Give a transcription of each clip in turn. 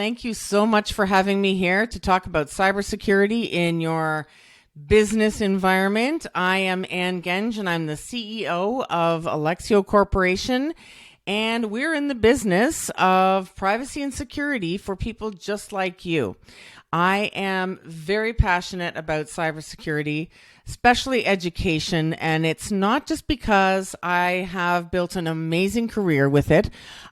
Thank you so much for having me here to talk about cybersecurity in your business environment. I am Ann Genge, and I'm the CEO of Alexio Corporation, and we're in the business of privacy and security for people just like you. I am very passionate about cybersecurity, especially education, and it's not just because I have built an amazing career with it.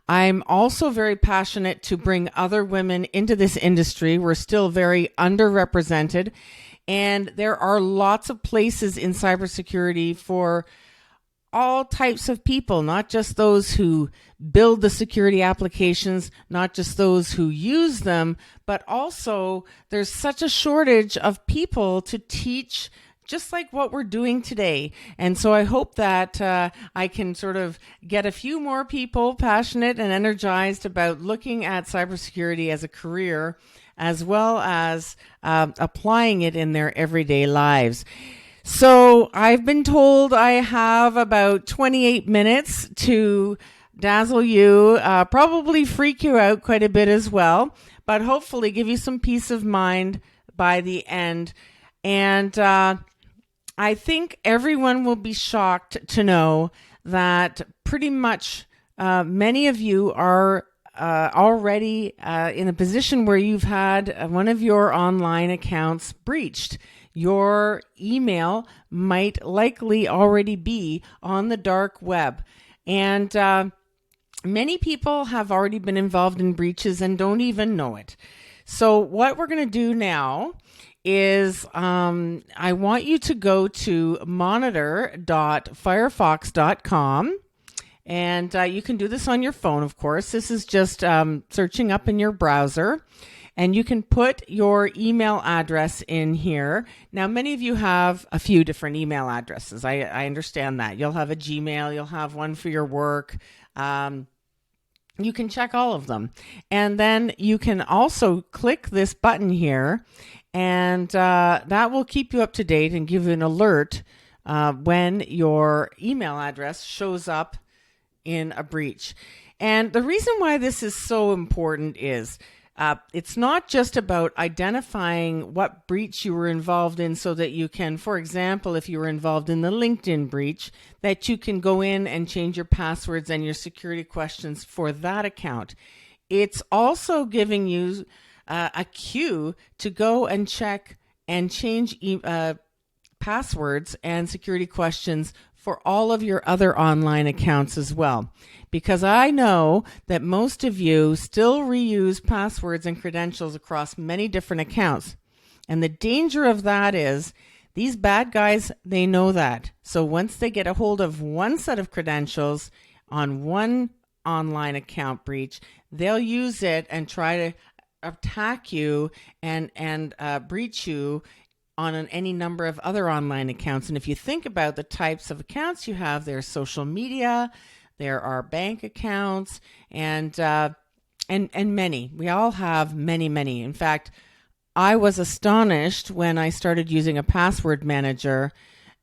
I'm also very passionate to bring other women into this industry. We're still very underrepresented, and there are lots of places in cybersecurity for all types of people, not just those who build the security applications, not just those who use them, but also there's such a shortage of people to teach just like what we're doing today. And so I hope that I can sort of get a few more people passionate and energized about looking at cybersecurity as a career, as well as applying it in their everyday lives. So I've been told I have about 28 minutes to dazzle you, probably freak you out quite a bit as well, but hopefully give you some peace of mind by the end. And I think everyone will be shocked to know that pretty much many of you are already in a position where you've had one of your online accounts breached. Your email might likely already be on the dark web. And many people have already been involved in breaches and don't even know it. So what we're going to do now is I want you to go to monitor.firefox.com. And you can do this on your phone, of course. This is just searching up in your browser. And you can put your email address in here. Now, many of you have a few different email addresses. I understand that. You'll have a Gmail. You'll have one for your work. You can check all of them. And then you can also click this button here, and that will keep you up to date and give you an alert when your email address shows up in a breach. And the reason why this is so important is it's not just about identifying what breach you were involved in so that you can, for example, if you were involved in the LinkedIn breach, that you can go in and change your passwords and your security questions for that account. It's also giving you a cue to go and check and change passwords and security questions for all of your other online accounts as well. Because I know that most of you still reuse passwords and credentials across many different accounts. And the danger of that is these bad guys, they know that. So once they get a hold of one set of credentials on one online account breach, they'll use it and try to attack you and breach you on any number of other online accounts. And if you think about the types of accounts you have, there's social media, there are bank accounts, and many. We all have many. In fact, I was astonished when I started using a password manager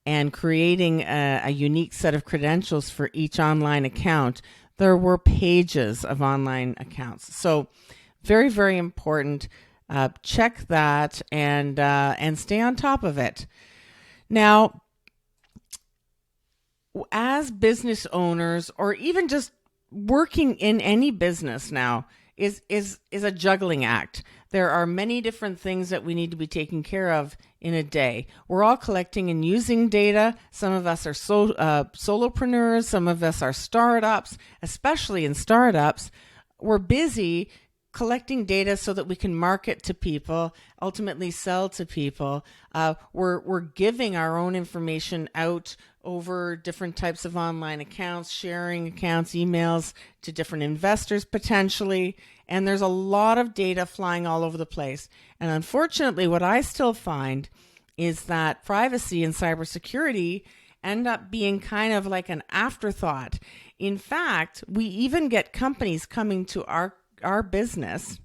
and creating a unique set of credentials for each online account. There were pages of online accounts. So very, very important. Check that and stay on top of it. Now, as business owners, or even just working in any business now, is a juggling act. There are many different things that we need to be taking care of in a day. We're all collecting and using data. Some of us are solopreneurs. Some of us are startups. Especially in startups, we're busy collecting data so that we can market to people, ultimately sell to people. We're giving our own information out over different types of online accounts, sharing accounts, emails to different investors potentially. And there's a lot of data flying all over the place. And unfortunately, what I still find is that privacy and cybersecurity end up being kind of like an afterthought. In fact, we even get companies coming to our business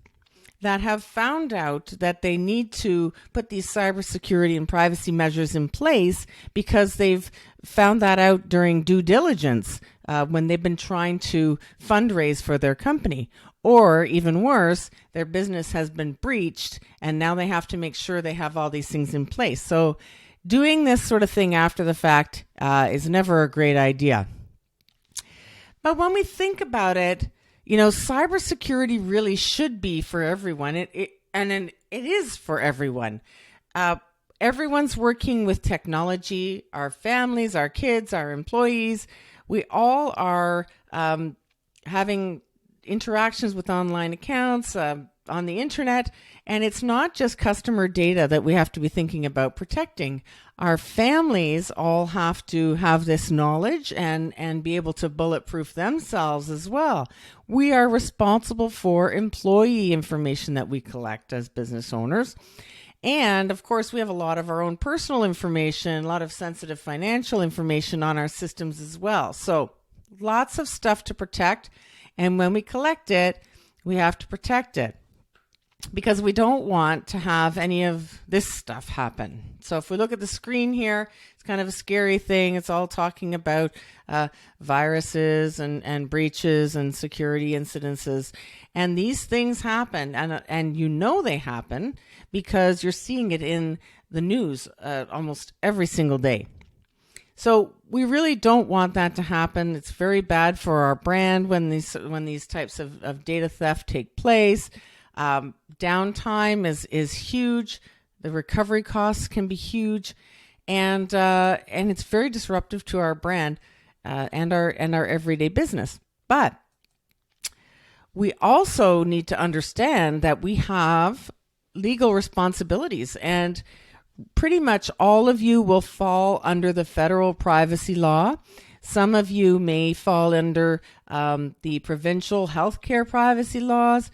that have found out that they need to put these cybersecurity and privacy measures in place because they've found that out during due diligence when they've been trying to fundraise for their company. or even worse, their business has been breached and now they have to make sure they have all these things in place. So doing this sort of thing after the fact is never a great idea. But when we think about it, cybersecurity really should be for everyone. It is for everyone. Everyone's working with technology, our families, our kids, our employees. We all are having interactions with online accounts on the internet. And it's not just customer data that we have to be thinking about protecting. Our families all have to have this knowledge and be able to bulletproof themselves as well. We are responsible for employee information that we collect as business owners. And of course, we have a lot of our own personal information, a lot of sensitive financial information on our systems as well. So lots of stuff to protect. And when we collect it, we have to protect it because we don't want to have any of this stuff happen. So if we look at the screen here, it's kind of a scary thing. It's all talking about viruses and breaches and security incidences. And these things happen, and they happen because you're seeing it in the news almost every single day. So we really don't want that to happen. It's very bad for our brand when these types of data theft take place. Downtime is huge. The recovery costs can be huge, and it's very disruptive to our brand and our everyday business. But we also need to understand that we have legal responsibilities, and pretty much all of you will fall under the federal privacy law. Some of you may fall under the provincial healthcare privacy laws.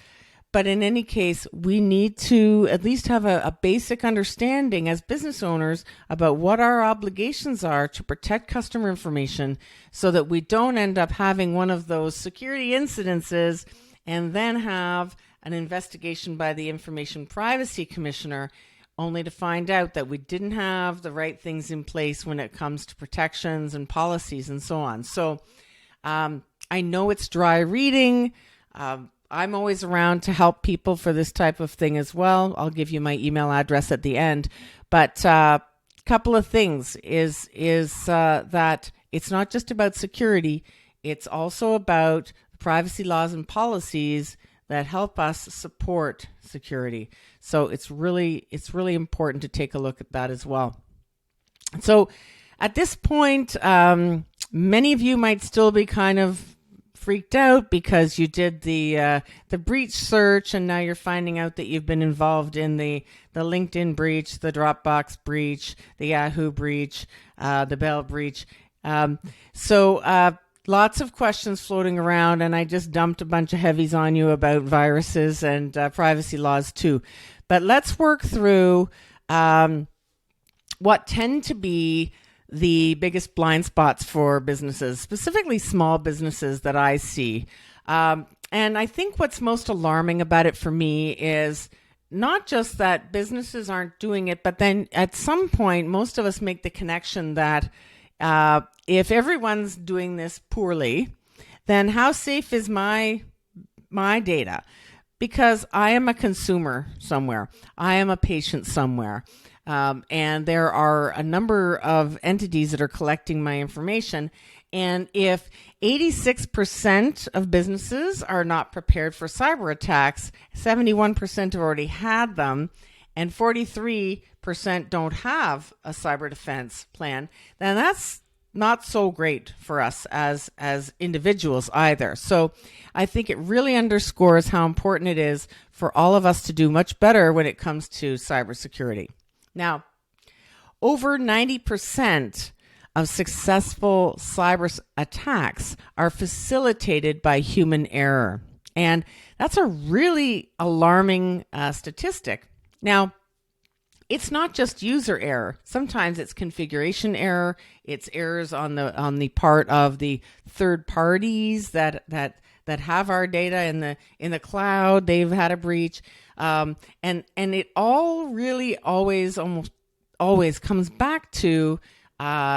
But in any case, we need to at least have a basic understanding as business owners about what our obligations are to protect customer information so that we don't end up having one of those security incidences and then have an investigation by the Information Privacy Commissioner only to find out that we didn't have the right things in place when it comes to protections and policies and so on. So I know it's dry reading. I'm always around to help people for this type of thing as well. I'll give you my email address at the end. But a couple of things is that it's not just about security. It's also about privacy laws and policies that help us support security. So it's really important to take a look at that as well. So at this point, many of you might still be kind of freaked out because you did the breach search and now you're finding out that you've been involved in the LinkedIn breach, the Dropbox breach, the Yahoo breach, the Bell breach. Lots of questions floating around, and I just dumped a bunch of heavies on you about viruses and privacy laws too. But let's work through what tend to be the biggest blind spots for businesses, specifically small businesses that I see. And I think what's most alarming about it for me is not just that businesses aren't doing it, but then at some point, most of us make the connection that if everyone's doing this poorly, then how safe is my data? Because I am a consumer somewhere. I am a patient somewhere. And there are a number of entities that are collecting my information. And if 86% of businesses are not prepared for cyber attacks, 71% have already had them, and 43% don't have a cyber defense plan, then that's not so great for us as individuals either. So I think it really underscores how important it is for all of us to do much better when it comes to cybersecurity. Now, over 90% of successful cyber attacks are facilitated by human error. And that's a really alarming statistic. Now, it's not just user error. Sometimes it's configuration error. It's errors on the part of the third parties that have our data in the cloud. They've had a breach, and it all really almost always comes back to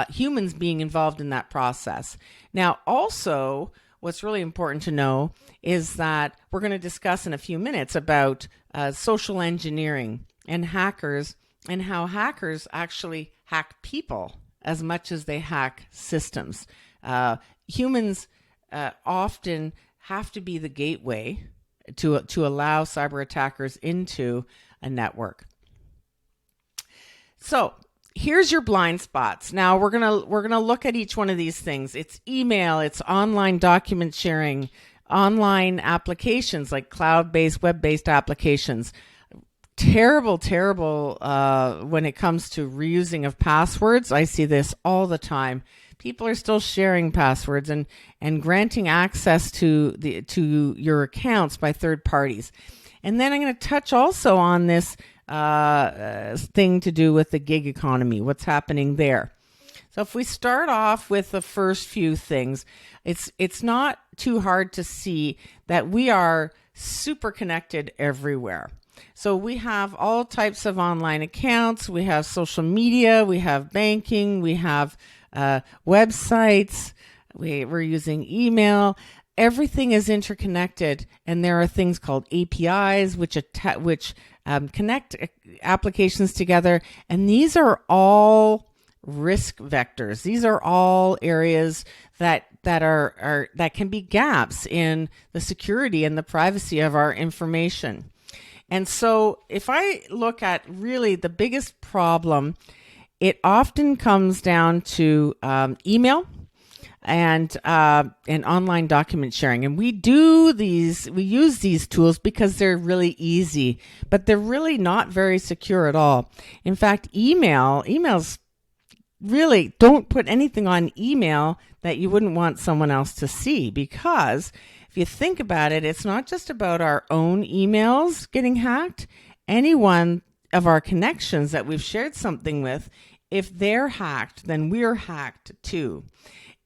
humans being involved in that process. Now, also, what's really important to know is that we're going to discuss in a few minutes about social engineering and hackers, and how hackers actually hack people as much as they hack systems. Humans often have to be the gateway to allow cyber attackers into a network. So here's your blind spots. Now we're gonna look at each one of these things. It's email, it's online document sharing, online applications like cloud-based, web-based applications. Terrible when it comes to reusing of passwords. I see this all the time. People are still sharing passwords and granting access to your accounts by third parties. And then I'm going to touch also on this thing to do with the gig economy, what's happening there. So if we start off with the first few things, it's not too hard to see that we are super connected everywhere. So we have all types of online accounts, we have social media, we have banking, we have websites, we're using email. Everything is interconnected, and there are things called APIs which connect applications together, and these are all risk vectors. These are all areas that can be gaps in the security and the privacy of our information. And so if I look at really the biggest problem, it often comes down to email and online document sharing. And we use these tools because they're really easy, but they're really not very secure at all. In fact, emails really, don't put anything on email that you wouldn't want someone else to see, because if you think about it, it's not just about our own emails getting hacked. Any one of our connections that we've shared something with, if they're hacked, then we're hacked too.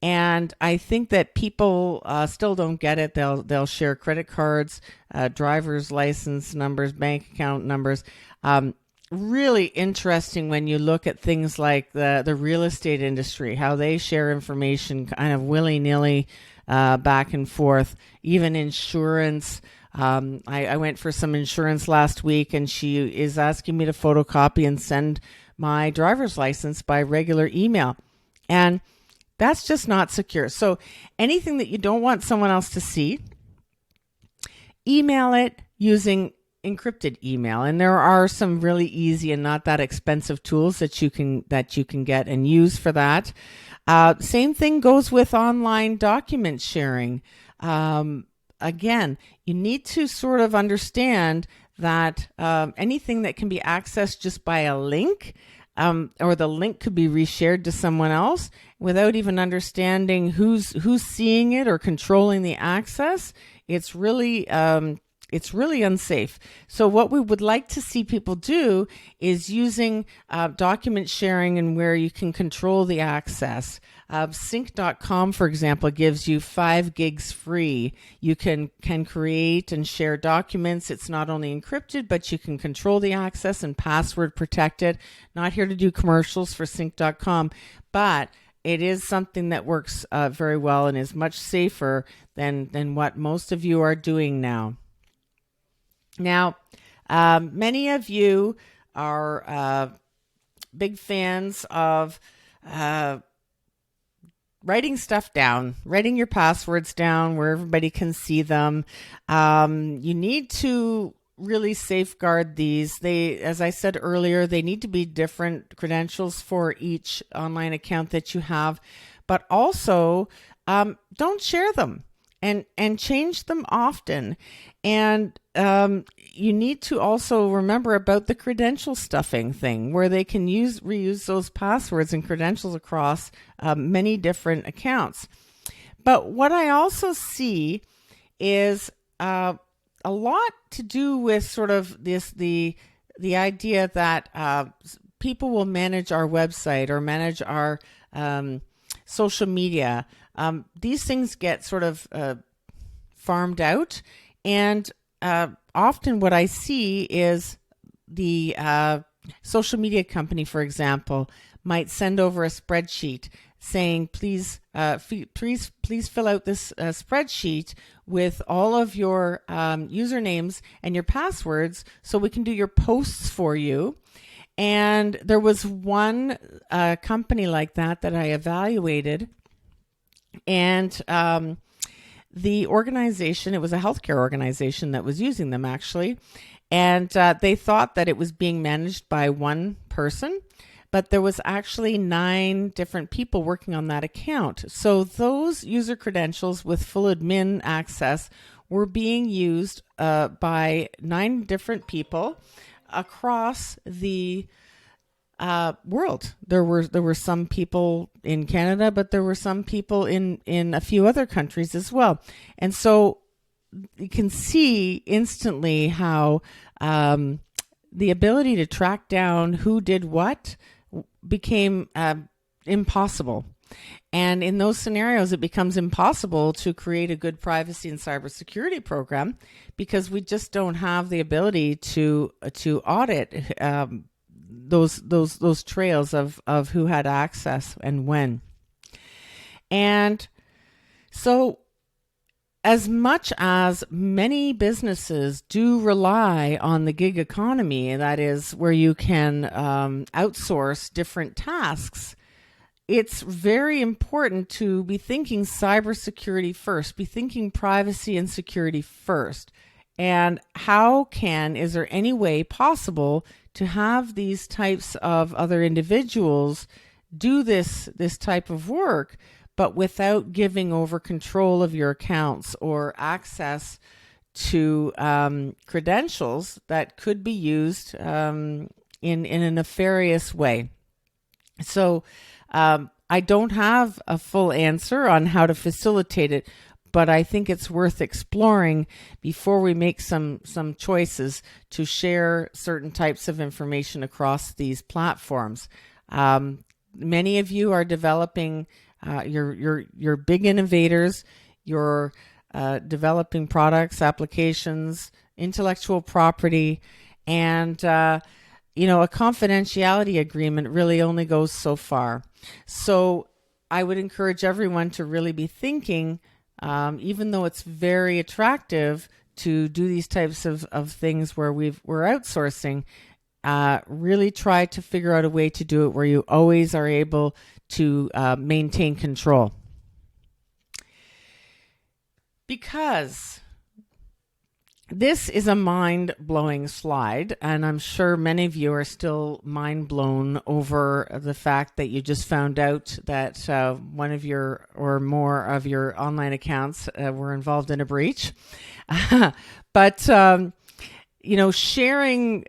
And I think that people still don't get it. They'll share credit cards, driver's license numbers, bank account numbers. Really interesting when you look at things like the real estate industry, how they share information kind of willy-nilly back and forth. Even insurance. I went for some insurance last week, and she is asking me to photocopy and send my driver's license by regular email. And that's just not secure. So anything that you don't want someone else to see, email it using encrypted email. And there are some really easy and not that expensive tools that you can get and use for that. Same thing goes with online document sharing. Again, you need to sort of understand that anything that can be accessed just by a link, or the link could be reshared to someone else without even understanding who's seeing it or controlling the access. It's really unsafe. So what we would like to see people do is using document sharing, and where you can control the access. Sync.com, for example, gives you 5 gigs free. You can create and share documents. It's not only encrypted, but you can control the access and password protected. Not here to do commercials for Sync.com, but it is something that works very well and is much safer than what most of you are doing now. Now, many of you are big fans of writing stuff down, writing your passwords down where everybody can see them. You need to really safeguard these. As I said earlier, they need to be different credentials for each online account that you have, but also don't share them and change them often. And you need to also remember about the credential stuffing thing, where they can reuse those passwords and credentials across many different accounts. But what I also see is a lot to do with sort of the idea that people will manage our website or manage our social media. These things get sort of farmed out, and often what I see is the social media company, for example, might send over a spreadsheet saying, please fill out this spreadsheet with all of your usernames and your passwords so we can do your posts for you. And there was one company like that I evaluated, and the organization, it was a healthcare organization that was using them actually, and they thought that it was being managed by one person, but there was actually 9 different people working on that account. So those user credentials with full admin access were being used by 9 different people across the world. There were some people in Canada, but there were some people in a few other countries as well. And so you can see instantly how the ability to track down who did what became impossible. And in those scenarios, it becomes impossible to create a good privacy and cybersecurity program because we just don't have the ability to audit those trails of who had access and when. And so, as much as many businesses do rely on the gig economy, that is where you can outsource different tasks, it's very important to be thinking cybersecurity first, be thinking privacy and security first. And is there any way possible to have these types of other individuals do this type of work, but without giving over control of your accounts or access to credentials that could be used in a nefarious way? So I don't have a full answer on how to facilitate it, but I think it's worth exploring before we make some choices to share certain types of information across these platforms. Many of you are developing, you're big innovators, you're developing products, applications, intellectual property, and a confidentiality agreement really only goes so far. So I would encourage everyone to really be thinking, even though it's very attractive to do these types of things where we're outsourcing, really try to figure out a way to do it where you always are able to maintain control. Because this is a mind-blowing slide, and I'm sure many of you are still mind-blown over the fact that you just found out that one of your or more of your online accounts were involved in a breach. But sharing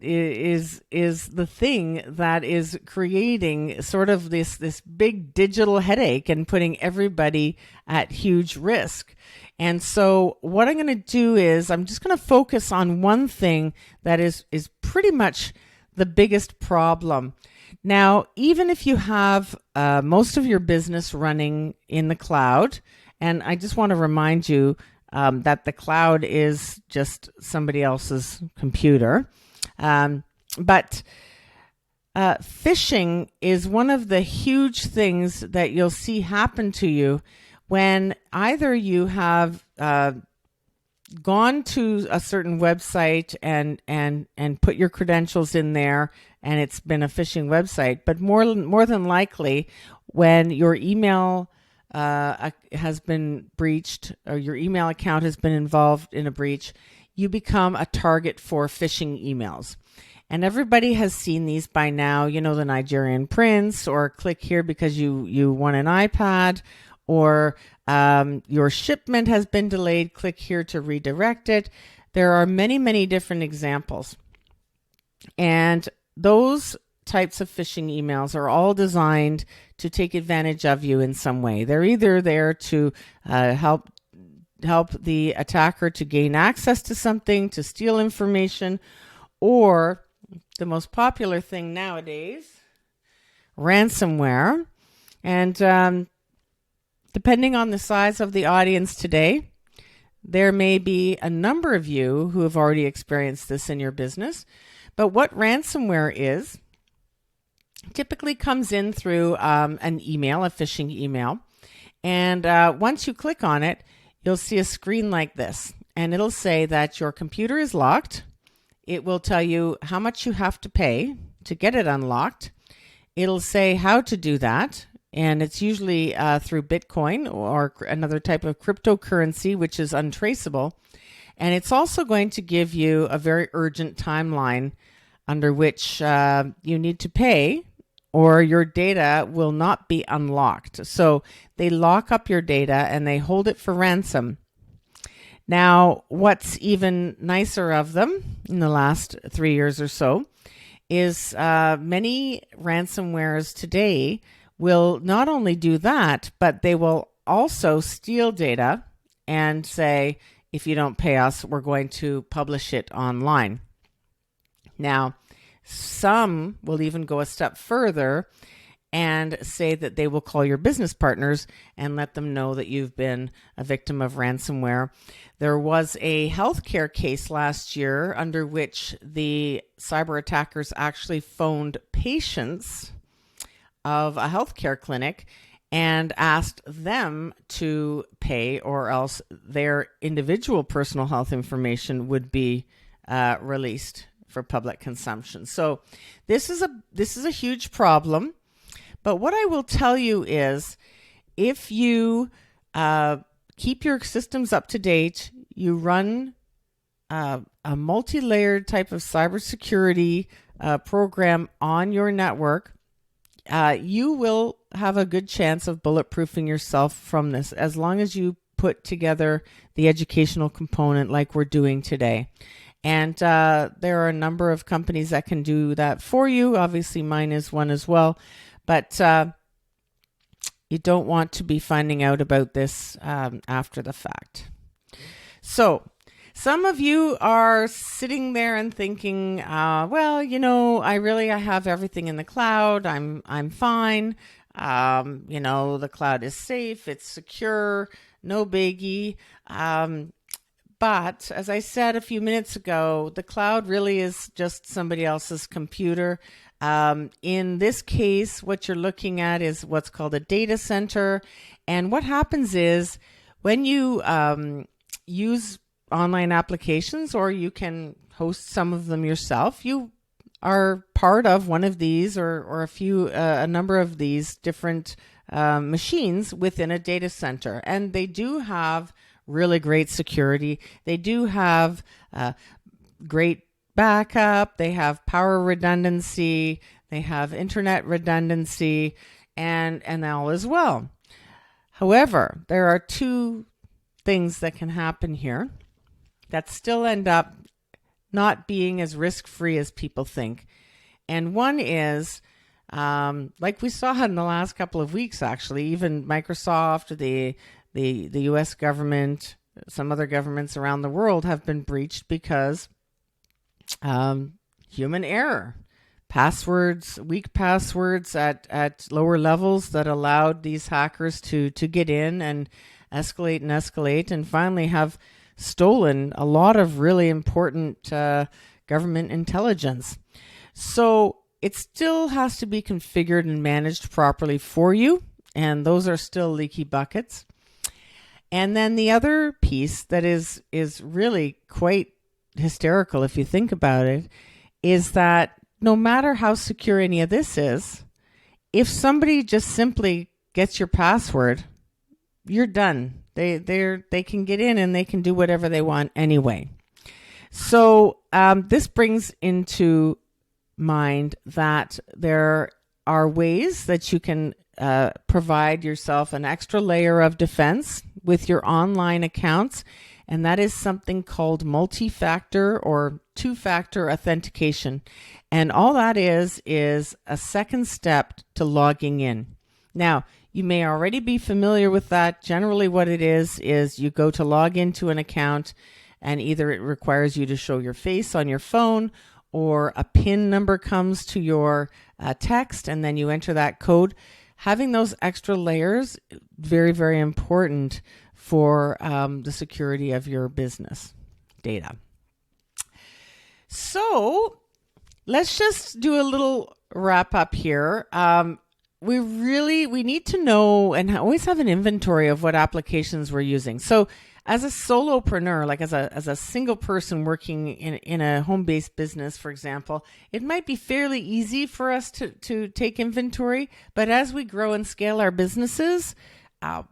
is the thing that is creating sort of this big digital headache and putting everybody at huge risk. And so what I'm going to do is I'm just going to focus on one thing that is pretty much the biggest problem. Now, even if you have most of your business running in the cloud, and I just want to remind you that the cloud is just somebody else's computer, but phishing is one of the huge things that you'll see happen to you when either you have gone to a certain website and put your credentials in there and it's been a phishing website, but more than likely when your email has been breached or your email account has been involved in a breach, you become a target for phishing emails. And everybody has seen these by now, the Nigerian prince, or click here because you won an iPad, or your shipment has been delayed, click here to redirect it. There are many, many different examples. And those types of phishing emails are all designed to take advantage of you in some way. They're either there to help the attacker to gain access to something, to steal information, or the most popular thing nowadays, ransomware. And depending on the size of the audience today, there may be a number of you who have already experienced this in your business. But what ransomware is typically comes in through an email, a phishing email. And once you click on it, you'll see a screen like this. And it'll say that your computer is locked. It will tell you how much you have to pay to get it unlocked. It'll say how to do that. And it's usually through Bitcoin or another type of cryptocurrency, which is untraceable. And it's also going to give you a very urgent timeline under which you need to pay, or your data will not be unlocked. So they lock up your data and they hold it for ransom. Now, what's even nicer of them in the last 3 years or so is many ransomwares today will not only do that, but they will also steal data and say, if you don't pay us, we're going to publish it online. Now, some will even go a step further and say that they will call your business partners and let them know that you've been a victim of ransomware. There was a healthcare case last year under which the cyber attackers actually phoned patients of a healthcare clinic and asked them to pay, or else their individual personal health information would be released for public consumption. So this is a huge problem. But what I will tell you is, if you keep your systems up to date, you run a multi-layered type of cybersecurity program on your network, you will have a good chance of bulletproofing yourself from this, as long as you put together the educational component like we're doing today. And there are a number of companies that can do that for you. Obviously, mine is one as well. But you don't want to be finding out about this after the fact. So some of you are sitting there and thinking, well, I have everything in the cloud. I'm fine. The cloud is safe. It's secure. No biggie. But as I said a few minutes ago, the cloud really is just somebody else's computer. In this case, what you're looking at is what's called a data center. And what happens is, when you use online applications, or you can host some of them yourself, you are part of one of these or a number of these different machines within a data center. And they do have really great security. They do have great backup. They have power redundancy. They have internet redundancy and all as well. However, there are two things that can happen here that still end up not being as risk-free as people think. And one is, like we saw in the last couple of weeks, actually, even Microsoft, the U.S. government, some other governments around the world have been breached because human error, weak passwords at lower levels that allowed these hackers to get in and escalate and finally have stolen a lot of really important government intelligence. So it still has to be configured and managed properly for you, and those are still leaky buckets. And then the other piece that is really quite hysterical, if you think about it, is that no matter how secure any of this is, if somebody just simply gets your password, you're done. They can get in and they can do whatever they want anyway. So this brings into mind that there are ways that you can provide yourself an extra layer of defense with your online accounts, and that is something called multi-factor or two-factor authentication. And all that is a second step to logging in. Now, you may already be familiar with that. Generally what it is you go to log into an account, and either it requires you to show your face on your phone, or a PIN number comes to your text, and then you enter that code. Having those extra layers, very, very important for the security of your business data. So let's just do a little wrap up here. We need to know and always have an inventory of what applications we're using. So as a solopreneur, like as a single person working in a home-based business, for example, it might be fairly easy for us to take inventory. But as we grow and scale our businesses,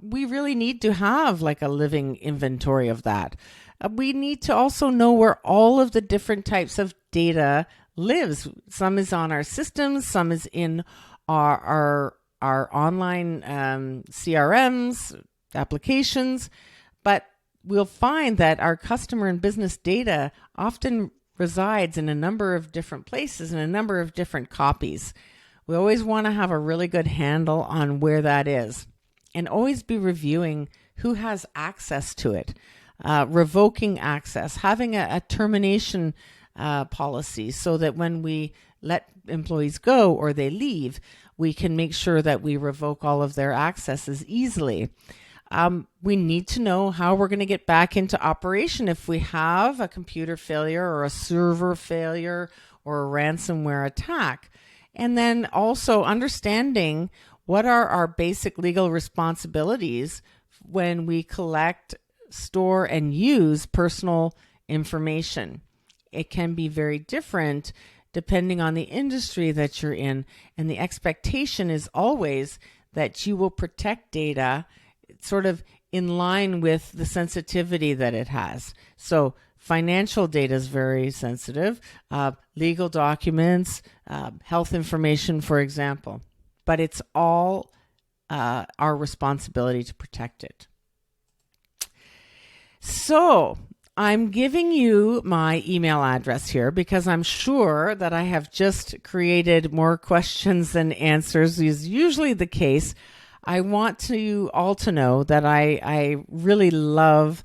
we really need to have like a living inventory of that. We need to also know where all of the different types of data lives. Some is on our systems, some is in our online CRMs, applications, but we'll find that our customer and business data often resides in a number of different places and a number of different copies. We always want to have a really good handle on where that is and always be reviewing who has access to it, revoking access, having a termination policy so that when we let employees go or they leave, we can make sure that we revoke all of their accesses easily. We need to know how we're going to get back into operation if we have a computer failure or a server failure or a ransomware attack. And then also understanding what are our basic legal responsibilities when we collect, store, and use personal information. It can be very different depending on the industry that you're in. And the expectation is always that you will protect data sort of in line with the sensitivity that it has. So financial data is very sensitive, legal documents, health information, for example. But it's all our responsibility to protect it. So I'm giving you my email address here because I'm sure that I have just created more questions than answers, is usually the case. I want you all to know that I really love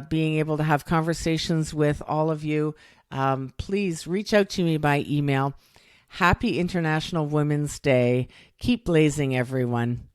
being able to have conversations with all of you. Please reach out to me by email. Happy International Women's Day. Keep blazing, everyone.